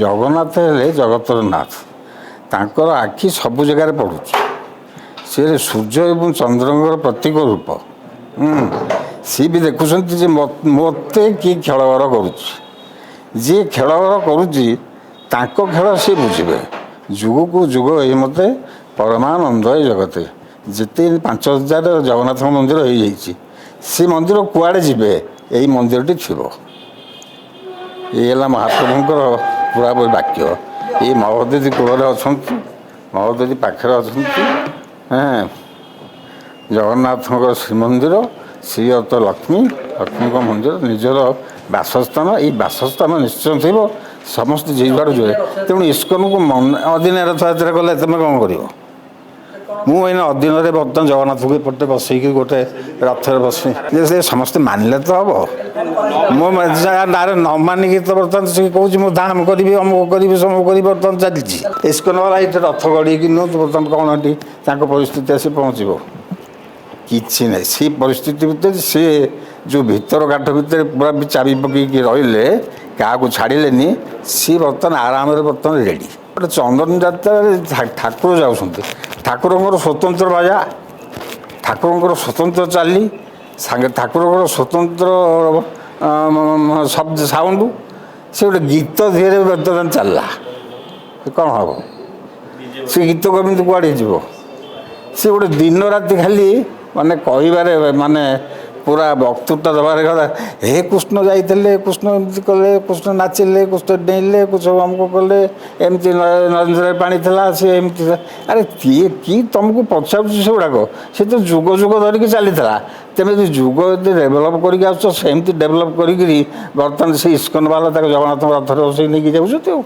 ଜଗନ୍ନାଥ ହେଲେ ଜଗତର ନାଥ। ତାଙ୍କର ଆଖି ସବୁ ଜାଗାରେ ପଡ଼ୁଛି। ସେ ସୂର୍ଯ୍ୟ ଏବଂ ଚନ୍ଦ୍ରଙ୍କର ପ୍ରତୀକ ରୂପ। ସିଏ ବି ଦେଖୁଛନ୍ତି ଯେ ମୋତେ କିଏ ଖେଳଘର କରୁଛି। ଯିଏ ଖେଳଘର କରୁଛି ତାଙ୍କ ଖେଳ ସିଏ ବୁଝିବେ। ଯୁଗକୁ ଯୁଗ ଏଇ ମତେ ପରମାନନ୍ଦ ଏ ଜଗତେ। ଯେତେ 5000 ଜଗନ୍ନାଥ ମନ୍ଦିର ହେଇଯାଇଛି, ସେ ମନ୍ଦିର କୁଆଡ଼େ ଯିବେ? ଏଇ ମନ୍ଦିରଟି ଥିବ। ଏଇ ହେଲା ମହାପ୍ରଭୁଙ୍କର ପୁରାପୁରି ବାକ୍ୟ। ଏଇ ମହୋଦଧି କୂଳରେ ଅଛନ୍ତି, ମହୋଦଧି ପାଖରେ ଅଛନ୍ତି। ଜଗନ୍ନାଥଙ୍କ ଶ୍ରୀମନ୍ଦିର, ଶ୍ରୀ ଅତ ଲକ୍ଷ୍ମୀ, ଲକ୍ଷ୍ମୀଙ୍କ ମନ୍ଦିର, ନିଜର ବାସସ୍ଥାନ। ଏଇ ବାସସ୍ଥାନ ନିଶ୍ଚୟ ଥିବ। ସମସ୍ତେ ଯିଏ ଯୁଆଡ଼େ ଯିବେ। ତେଣୁ ଇସ୍କନକୁ ଅଦିନରେ ରଥଯାତ୍ରା କଲେ ତୁମେ କ'ଣ କରିବ? ମୁଁ ଏଇନା ଅଦିନରେ ବର୍ତ୍ତମାନ ଜଗନ୍ନାଥଙ୍କୁ ଏପଟେ ବସେଇକି ଗୋଟେ ରଥରେ ବସି ସେ ସମସ୍ତେ ମାନିଲେ ତ ହେବ। ମୋ ନାଁରେ ନ ମାନିକି ତ ବର୍ତ୍ତମାନ ସେ କହୁଛି ମୁଁ ଧାମ କରିବି, ଅମୁକ କରିବି, ସମୁକ କରିବି। ବର୍ତ୍ତମାନ ଚାଲିଛି ଇସ୍କନ ବାଲା ଏଇଠି ରଥ ଗଡ଼ିକି ନିଅନ୍ତୁ। ବର୍ତ୍ତମାନ କ'ଣ ଏଠି ତାଙ୍କ ପରିସ୍ଥିତି ଆସି ପହଞ୍ଚିବ? କିଛି ନାହିଁ। ସେଇ ପରିସ୍ଥିତି ଭିତରେ ସେ ଯେଉଁ ଭିତର କାଠ ଭିତରେ ପୁରା ଚାବି ପକେଇକି ରହିଲେ, କାହାକୁ ଛାଡ଼ିଲେନି। ସିଏ ବର୍ତ୍ତମାନ ଆରାମରେ ବର୍ତ୍ତମାନ ରେଡ଼ି। ଗୋଟେ ଚନ୍ଦନ ଯାତ୍ରାରେ ଠାକୁର ଯାଉଛନ୍ତି, ଠାକୁରଙ୍କର ସ୍ୱତନ୍ତ୍ର ବାଜା, ଠାକୁରଙ୍କର ସ୍ୱତନ୍ତ୍ର ଚାଲି, ସାଙ୍ଗେ ଠାକୁରଙ୍କର ସ୍ୱତନ୍ତ୍ର ଶବ୍ଦ ସାଉଣ୍ଡ। ସେ ଗୋଟେ ଗୀତ ଧିରେ ବର୍ତ୍ତମାନ ଚାଲିଲା, କ'ଣ ହେବ? ସେ ଗୀତ କେମିତି କୁଆଡ଼େ ଯିବ? ସେ ଗୋଟେ ଦିନ ରାତି ଖାଲି ମାନେ କହିବାରେ, ମାନେ ପୁରା ବକ୍ତୃତା ଦେବାରେ କଥା। ହେ କୃଷ୍ଣ ଯାଇଥିଲେ, କୃଷ୍ଣ ଏମିତି କଲେ, କୃଷ୍ଣ ନାଚିଲେ, କୃଷ୍ଣ ଡେଇଁଲେ, କୃଷ୍ଣ ଅମୁକ କଲେ, ଏମିତି ନରେନ୍ଦ୍ରରେ ପାଣି ଥିଲା, ସେ ଏମିତି। ଆରେ କିଏ ତୁମକୁ ପଚାରୁଛି ସେଗୁଡ଼ାକ? ସେ ତ ଯୁଗ ଯୁଗ ଧରିକି ଚାଲିଥିଲା। ତେମେ ଯଦି ଯୁଗ ଯଦି ଡେଭଲପ୍ କରିକି ଆସୁଛ, ସେମିତି ଡେଭଲପ୍ କରିକିରି ବର୍ତ୍ତମାନ ସେ ଇସ୍କନ ବାଲା ତାକୁ ଜଗନ୍ନାଥଙ୍କ ରଥରେ ବସେଇ ନେଇକି ଯାଉଛନ୍ତି ଆଉ।